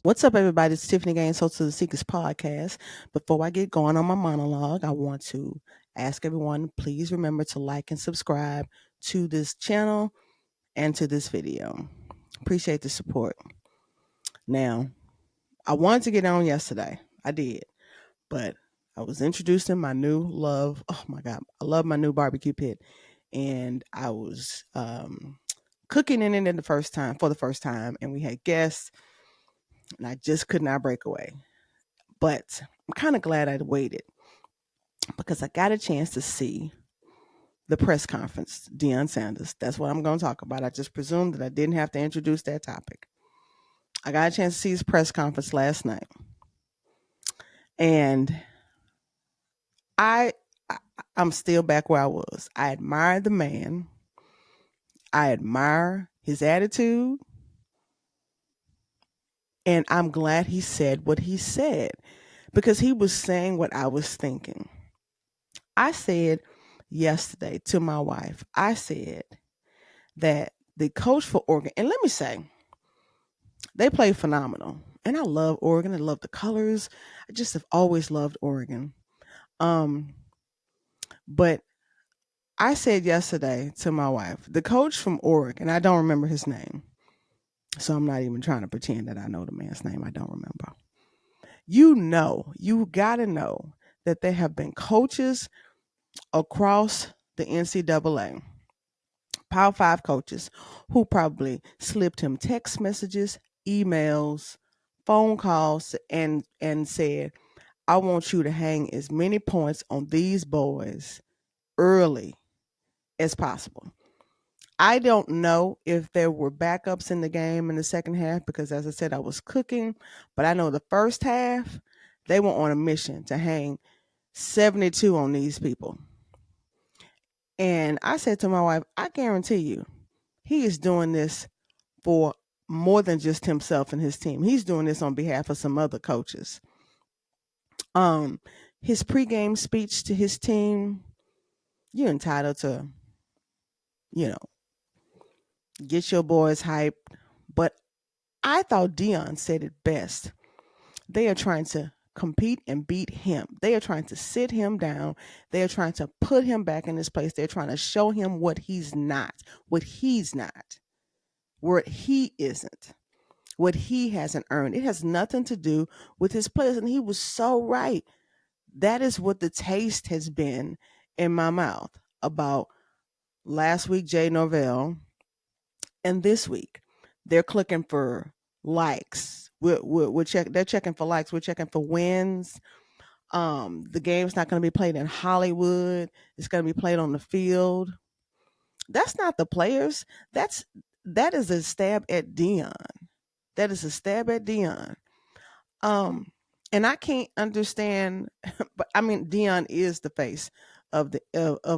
What's up, everybody? It's Tiffany Gaines, host of the Seekers Podcast. Before I get going on my monologue, I want to ask everyone, please remember to like and subscribe to this channel and to this video. Appreciate the support. Now, I wanted to get on yesterday. I did, but I was introducing my new love. Oh my God, I love my new barbecue pit. And I was cooking in it for the first time, and we had guests, and I just could not break away. But I'm kind of glad I waited because I got a chance to see the press conference, Deion Sanders. That's what I'm going to talk about. I just presumed that I didn't have to introduce that topic. I got a chance to see his press conference last night, and I, I I'm still back where I was. I admire the man. I admire his attitude, and I'm glad he said what he said because he was saying what I was thinking. I said yesterday to my wife, I said that the coach for Oregon, and let me say, they play phenomenal. And I love Oregon. I love the colors. I just have always loved Oregon. Um, but I said yesterday to my wife, the coach from Oregon, I don't remember his name. So I'm not even trying to pretend that I know the man's name. I don't remember. You got to know that there have been coaches across the NCAA, Power Five coaches, who probably slipped him text messages, emails, phone calls, and said, "I want you to hang as many points on these boys early as possible." I don't know if there were backups in the game in the second half because, as I said, I was cooking, but I know the first half they were on a mission to hang 72 on these people. And I said to my wife, I guarantee you, he is doing this for more than just himself and his team. He's doing this on behalf of some other coaches. Um, his pregame speech to his team, you're entitled to, you know, get your boys hyped. But I thought Dion said it best. They are trying to compete and beat him. They are trying to sit him down. They are trying to put him back in his place. They're trying to show him what he's not, what he's not, where he isn't, what he hasn't earned. It has nothing to do with his players. And he was so right. That is what the taste has been in my mouth about last week, Jay Norvell, and this week. They're clicking for likes. They're checking for likes. We're checking for wins. The game's not going to be played in Hollywood. It's going to be played on the field. That's not the players. That is a stab at Dion. That is a stab at Dion. Um, and I can't understand, but I mean, Dion is the face of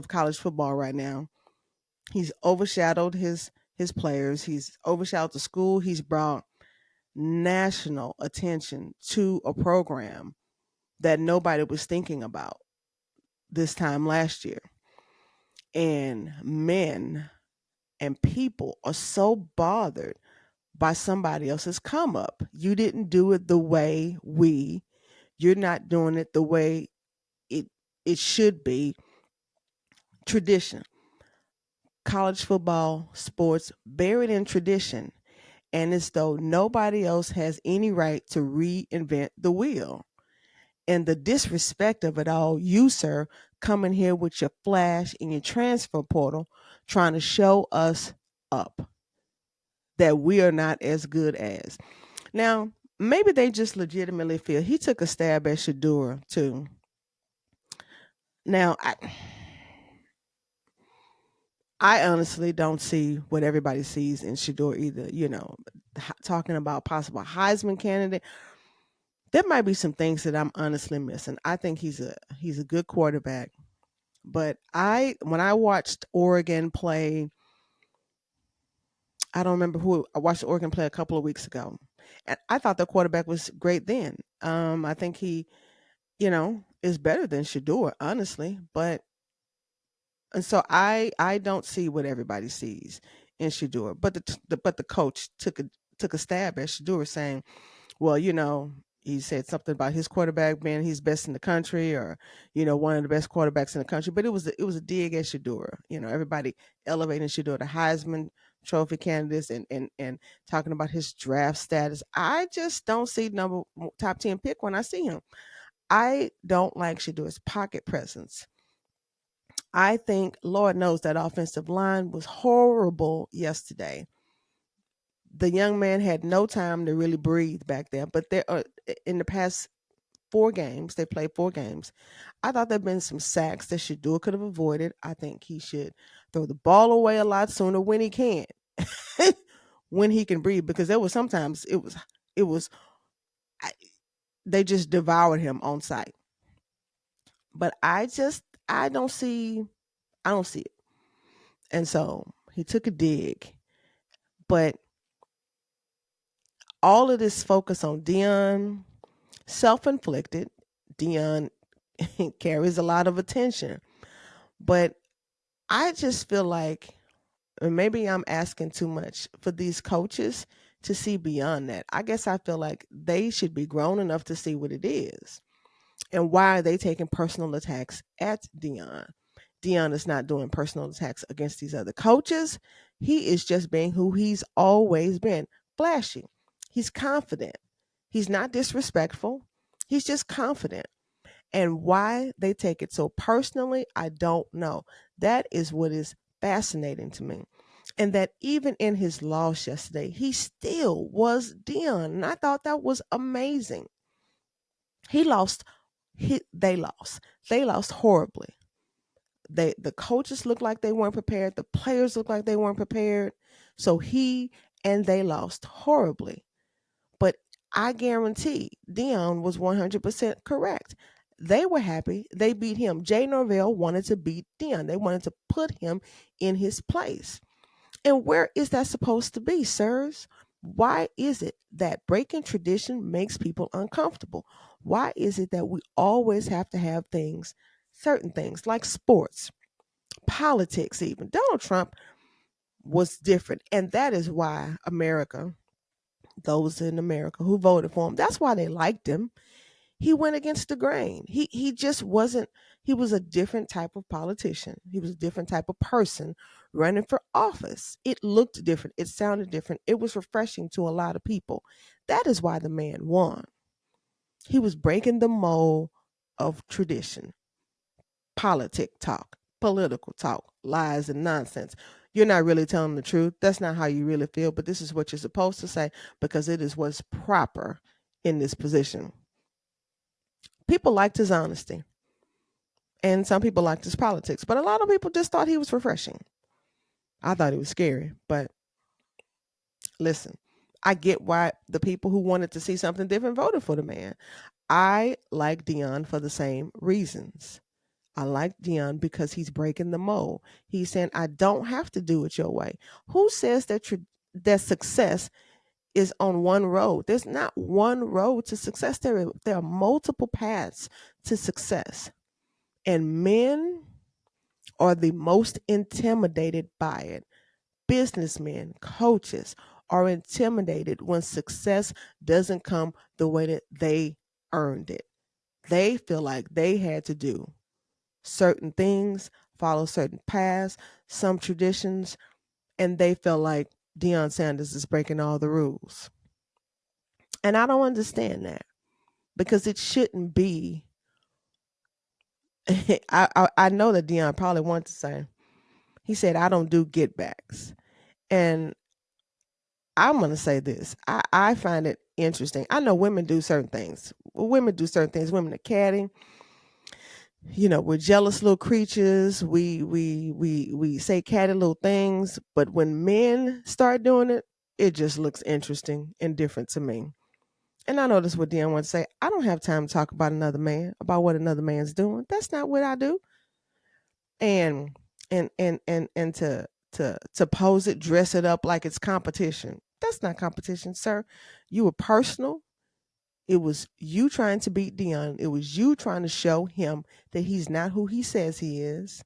college football right now. He's overshadowed his players. He's overshadowed the school. He's brought national attention to a program that nobody was thinking about this time last year. And men and people are so bothered by somebody else's come up. You didn't do it the way you're not doing it the way it it should be. Tradition, college football, sports buried in tradition, and as though nobody else has any right to reinvent the wheel. And the disrespect of it all, you, sir, coming here with your flash and your transfer portal, trying to show us up that we are not as good as. Now, maybe they just legitimately feel he took a stab at Shadura too. Now, I honestly don't see what everybody sees in Shador either. Talking about possible Heisman candidate, there might be some things that I'm honestly missing. I think he's a good quarterback, but when I watched Oregon play, I don't remember who I watched Oregon play a couple of weeks ago, and I thought the quarterback was great then. I think he, is better than Shador, honestly, but and so I don't see what everybody sees in Shador, but the coach took a stab at Shador, saying, well, he said something about his quarterback being he's best in the country, or one of the best quarterbacks in the country. But it was a dig at Shadura. Everybody elevating Shadura, the Heisman Trophy candidates, and talking about his draft status. I just don't see number top 10 pick when I see him. I don't like Shadura's pocket presence. I think Lord knows that offensive line was horrible yesterday. The young man had no time to really breathe back there. But there are in the past 4 games, they played 4 games. I thought there'd been some sacks that Shador could have avoided. I think he should throw the ball away a lot sooner when he can, when he can breathe. Because there was sometimes it was I, they just devoured him on sight. But I don't see it, and so he took a dig. But all of this focus on Deion, self-inflicted. Deion carries a lot of attention. But I just feel like, and maybe I'm asking too much for these coaches to see beyond that. I guess I feel like they should be grown enough to see what it is. And why are they taking personal attacks at Dion? Dion is not doing personal attacks against these other coaches. He is just being who he's always been, flashy. He's confident. He's not disrespectful. He's just confident. And why they take it so personally, I don't know. That is what is fascinating to me. And that even in his loss yesterday, he still was Dion. And I thought that was amazing. He lost. They lost. They lost horribly. The coaches looked like they weren't prepared. The players looked like they weren't prepared. So he and they lost horribly. But I guarantee Dion was 100% correct. They were happy. They beat him. Jay Norvell wanted to beat Dion. They wanted to put him in his place. And where is that supposed to be, sirs? Why is it that breaking tradition makes people uncomfortable? Why is it that we always have to have things, certain things like sports, politics, even? Donald Trump was different. And that is why America, those in America who voted for him, that's why they liked him. He went against the grain. He just wasn't, he was a different type of politician. He was a different type of person running for office. It looked different. It sounded different. It was refreshing to a lot of people. That is why the man won. He was breaking the mold of tradition, politic talk, political talk, lies and nonsense. You're not really telling the truth. That's not how you really feel, but this is what you're supposed to say because it is what's proper in this position. People liked his honesty, and some people liked his politics, but a lot of people just thought he was refreshing. I thought he was scary, but listen, I get why the people who wanted to see something different voted for the man. I like Dion for the same reasons. I like Dion because he's breaking the mold. He's saying, I don't have to do it your way. Who says that success is on one road? There's not one road to success. There are multiple paths to success. And men are the most intimidated by it. Businessmen, coaches are intimidated when success doesn't come the way that they earned it. They feel like they had to do certain things, follow certain paths, some traditions, and they feel like Deion Sanders is breaking all the rules. And I don't understand that because it shouldn't be. I know that Deion probably wanted to say, he said, I don't do get backs. And I'm going to say this. I find it interesting. I know women do certain things. Women do certain things. Women are catty. We're jealous little creatures. We say catty little things. But when men start doing it, it just looks interesting and different to me. And I know this is what Dion wants to say. I don't have time to talk about another man, about what another man's doing. That's not what I do. And and to pose it, dress it up like it's competition. That's not competition, sir. You were personal. It was you trying to beat Dion. It was you trying to show him that he's not who he says he is.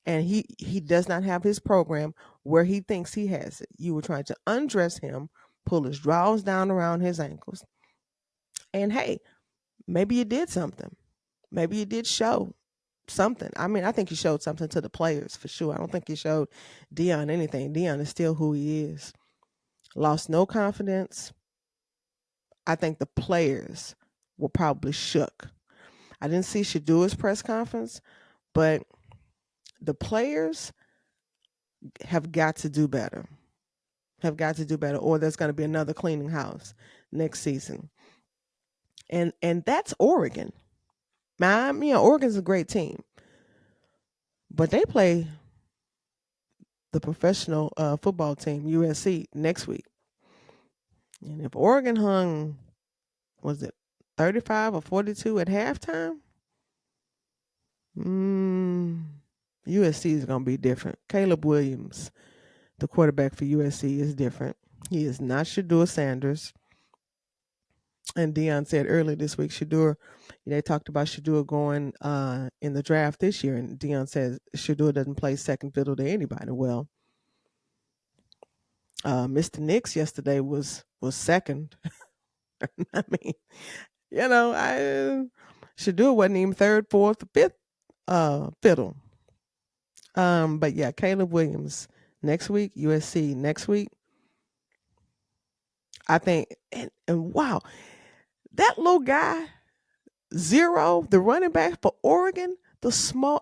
And he does not have his program where he thinks he has it. You were trying to undress him, pull his drawers down around his ankles. And hey, maybe you did something. Maybe you did show something. I mean, I think he showed something to the players for sure. I don't think he showed Deion anything. Deion is still who he is. Lost no confidence. I think the players were probably shook. I didn't see Shadua's press conference, but the players have got to do better. Have got to do better, or there's going to be another cleaning house next season. And that's Oregon. Now, Oregon's a great team, but they play the professional football team USC next week. And if Oregon hung, was it 35 or 42 at halftime? USC is going to be different. Caleb Williams, the quarterback for USC, is different. He is not Shedeur Sanders. And Deion said earlier this week, they talked about Shedeur going in the draft this year. And Deion says Shedeur doesn't play second fiddle to anybody. Well, Mr. Nix yesterday was second. I mean, Shedeur wasn't even third, fourth, fifth fiddle. But yeah, Caleb Williams next week, USC next week. I think, and wow, that little guy, Zero, the running back for Oregon,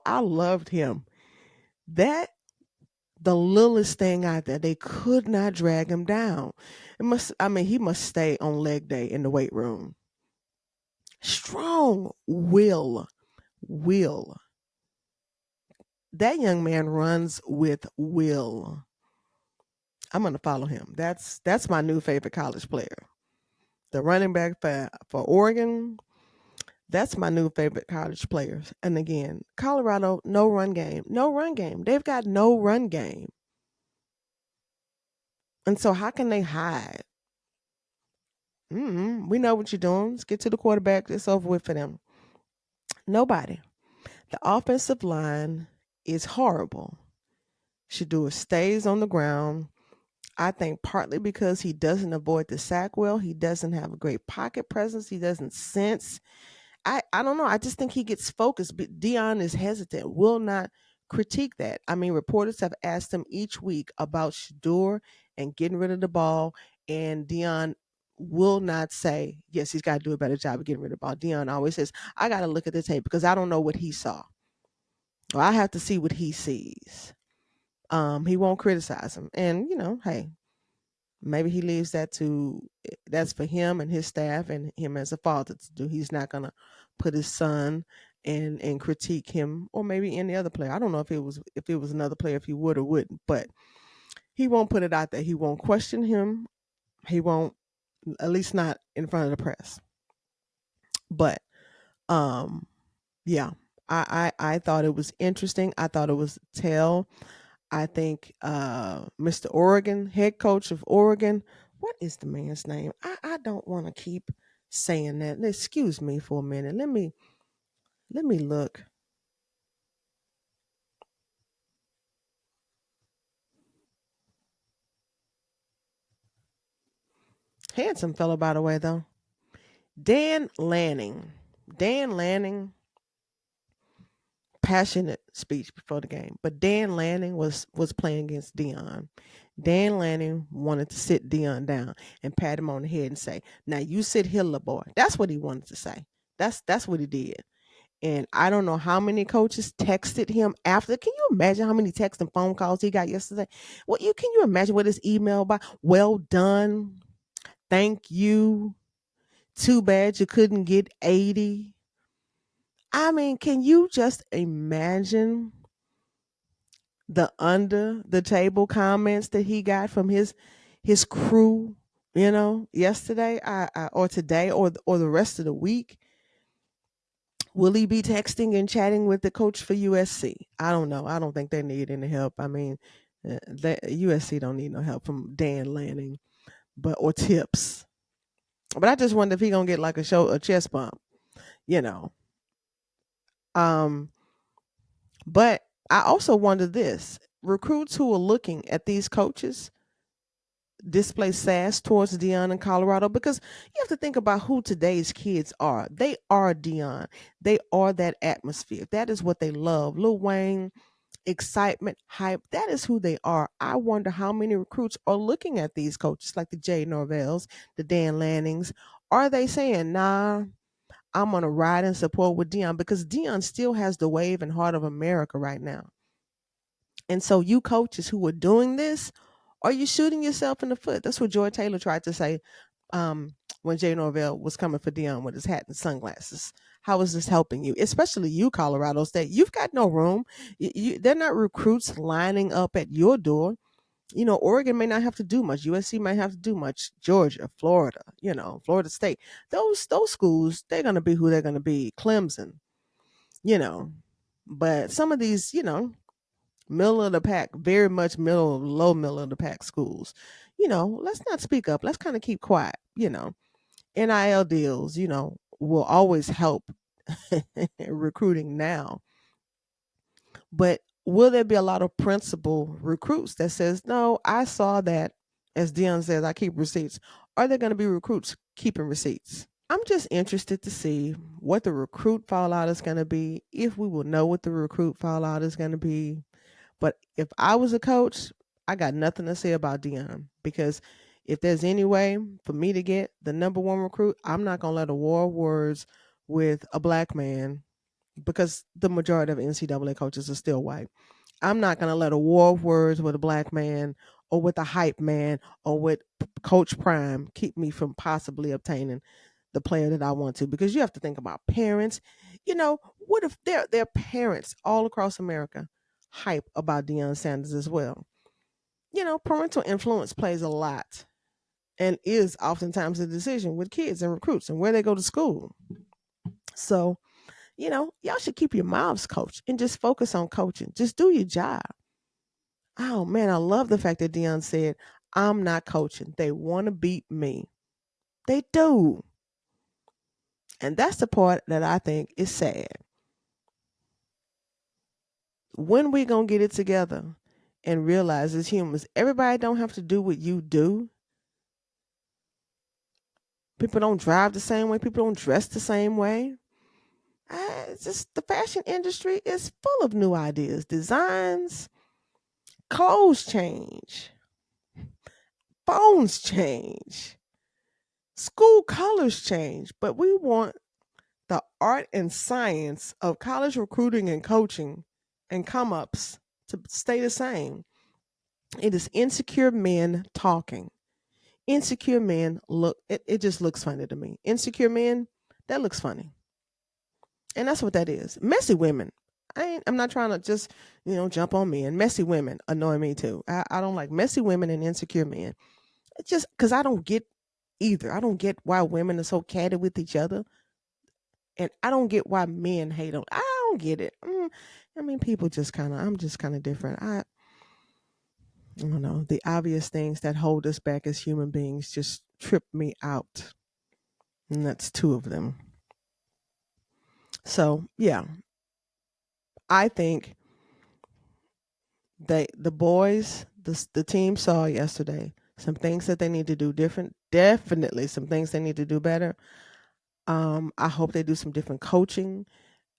I loved him. The littlest thing out there, they could not drag him down. He must stay on leg day in the weight room. Strong will. That young man runs with will. I'm going to follow him. That's my new favorite college player. The running back for Oregon, that's my new favorite college player. And again, Colorado, no run game. They've got no run game. And so how can they hide? We know what you're doing. Let's get to the quarterback. It's over with for them. Nobody. The offensive line is horrible. Shedeur stays on the ground. I think partly because he doesn't avoid the sack well. He doesn't have a great pocket presence. He doesn't sense. I don't know. I just think he gets focused. But Deion is hesitant, will not critique that. I mean, reporters have asked him each week about Shedeur and getting rid of the ball. And Deion will not say, yes, he's got to do a better job of getting rid of the ball. Deion always says, I got to look at the tape because I don't know what he saw. Or I have to see what he sees. He won't criticize him. And, hey, maybe he leaves that's for him and his staff and him as a father to do. He's not going to put his son and critique him, or maybe any other player. I don't know if it was another player, if he would or wouldn't, but he won't put it out there. He won't question him. He won't, at least not in front of the press. But yeah, I thought it was interesting. I thought it was tell. I think Mr. Oregon, head coach of Oregon, what is the man's name? I don't want to keep saying that. Excuse me for a minute. Let me look. Handsome fellow, by the way, though. Dan Lanning. Dan Lanning, passionate speech before the game. But Dan Lanning was playing against Deion. Dan Lanning wanted to sit Deion down and pat him on the head and say, now you sit here, little boy. That's what he wanted to say. That's what he did. And I don't know how many coaches texted him after. Can you imagine how many texts and phone calls he got yesterday? Can you imagine what his email by? Well done. Thank you. Too bad you couldn't get 80. I mean, can you just imagine the under the table comments that he got from his crew, yesterday, or today, or the rest of the week? Will he be texting and chatting with the coach for USC? I don't know. I don't think they need any help. I mean, USC don't need no help from Dan Lanning, or tips. But I just wonder if he gonna get like a chest bump, you know. Um, but I also wonder this: recruits who are looking at these coaches, display sass towards Deion in Colorado, because you have to think about who today's kids are. They are Deion. They are that atmosphere. That is what they love. Lil Wayne, excitement, hype. That is who they are. I wonder how many recruits are looking at these coaches like the Jay Norvells, the Dan Lannings. Are they saying, nah, I'm going to ride and support with Deion, because Deion still has the wave and heart of America right now. And so, you coaches who are doing this, are you shooting yourself in the foot? That's what Joy Taylor tried to say when Jay Norvell was coming for Deion with his hat and sunglasses. How is this helping you? Especially you, Colorado State. You've got no room. They're not recruits lining up at your door. Oregon may not have to do much. USC might have to do much. Georgia, Florida, Florida State. Those schools, they're gonna be who they're gonna be. Clemson, you know. But some of these, middle of the pack, very much middle of the pack schools, let's not speak up. Let's kind of keep quiet. NIL deals, will always help recruiting now. But will there be a lot of principal recruits that says, no, I saw that, as Dion says, I keep receipts. Are there going to be recruits keeping receipts? I'm just interested to see what the recruit fallout is going to be, if we will know what the recruit fallout is going to be. But if I was a coach, I got nothing to say about Dion, because if there's any way for me to get the number one recruit, I'm not going to let a war of words with a black man, because the majority of NCAA coaches are still white. I'm not going to let a war of words with a black man or with a hype man or with Coach Prime keep me from possibly obtaining the player that I want to, because you have to think about parents. What if their parents all across America hype about Deion Sanders as well? Parental influence plays a lot and is oftentimes a decision with kids and recruits and where they go to school. So, y'all should keep your mouths coached and just focus on coaching. Just do your job. Oh man, I love the fact that Deion said, I'm not coaching. They want to beat me. They do. And that's the part that I think is sad. When we gonna get it together and realize as humans, everybody don't have to do what you do. People don't drive the same way. People don't dress the same way. It's just the fashion industry is full of new ideas, designs, clothes change, phones change, school colors change, but we want the art and science of college recruiting and coaching and come ups to stay the same. It is insecure men talking. Insecure men it just looks funny to me. Insecure men, that looks funny. And that's what that is. Messy women. I'm not trying to just, jump on men. Messy women annoy me too. I don't like messy women and insecure men. It's just because I don't get either. I don't get why women are so catty with each other. And I don't get why men hate them. I don't get it. People just I'm just kind of different. I don't know. The obvious things that hold us back as human beings just trip me out. And that's two of them. So, yeah, I think the boys, the team saw yesterday some things that they need to do different. Definitely some things they need to do better. I hope they do some different coaching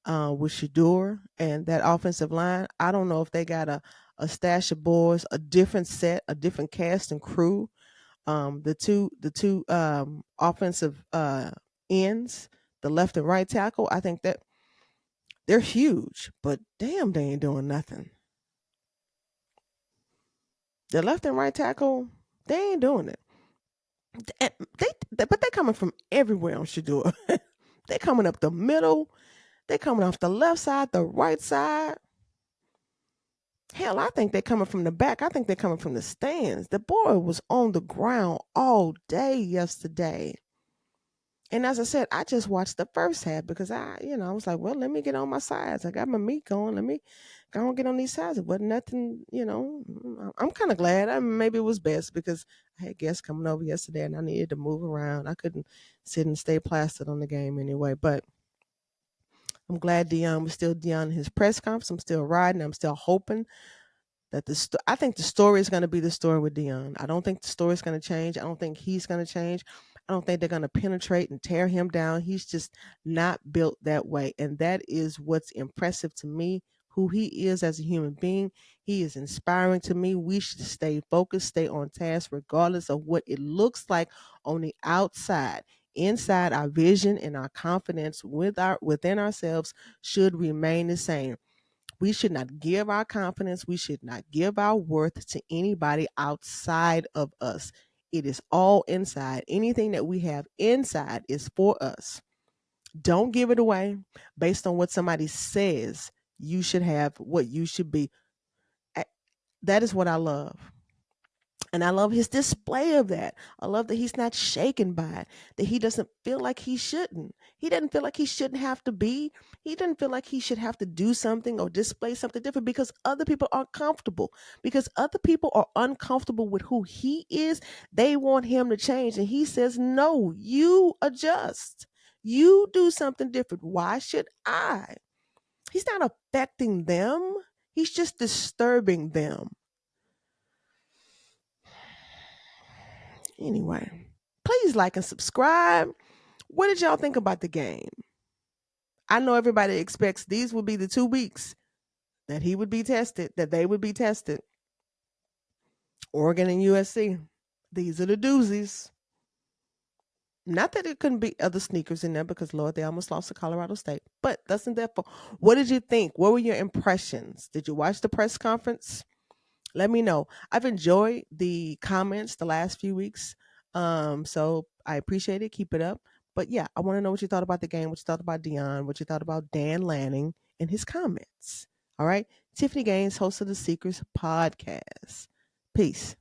with Shador and that offensive line. I don't know if they got a stash of boys, a different set, a different cast and crew. The two offensive ends, the left and right tackle, I think that they're huge, but damn, they ain't doing nothing. The left and right tackle, they ain't doing it. But they're coming from everywhere on Shador. They're coming up the middle. They're coming off the left side, the right side. Hell, I think they're coming from the back. I think they're coming from the stands. The boy was on the ground all day yesterday. And as I said, I just watched the first half because I was like, well, let me get on my sides. I got my meat going. Let me go and get on these sides. It wasn't nothing. I'm kind of glad. Maybe it was best because I had guests coming over yesterday and I needed to move around. I couldn't sit and stay plastered on the game anyway. But I'm glad Deion was still Deion in his press conference. I'm still riding. I'm still hoping that I think the story is going to be the story with Dion. I don't think the story is going to change. I don't think he's going to change. I don't think they're going to penetrate and tear him down. He's just not built that way. And that is what's impressive to me, who he is as a human being. He is inspiring to me. We should stay focused, stay on task, regardless of what it looks like on the outside. Inside, our vision and our confidence within ourselves should remain the same. We should not give our confidence, we should not give our worth to anybody outside of us. It is all inside. Anything that we have inside is for us. Don't give it away based on what somebody says you should have, what you should be. That is what I love. And I love his display of that. I love that he's not shaken by it, that he doesn't feel like he shouldn't. He doesn't feel like he shouldn't have to be. He doesn't feel like he should have to do something or display something different because other people aren't comfortable. Because other people are uncomfortable with who he is. They want him to change. And he says, no, you adjust. You do something different. Why should I? He's not affecting them, he's just disturbing them. Anyway, please like and subscribe. What did y'all think about the game? I know everybody expects these would be the 2 weeks that he would be tested, that they would be tested. Oregon and USC. These are the doozies. Not that it couldn't be other sneakers in there because, Lord, they almost lost to Colorado State. But that's not that for. What did you think? What were your impressions? Did you watch the press conference? Let me know. I've enjoyed the comments the last few weeks. So I appreciate it. Keep it up. But yeah, I want to know what you thought about the game, what you thought about Deion, what you thought about Dan Lanning and his comments. All right. Tiffany Gaines, host of the Secrets podcast. Peace.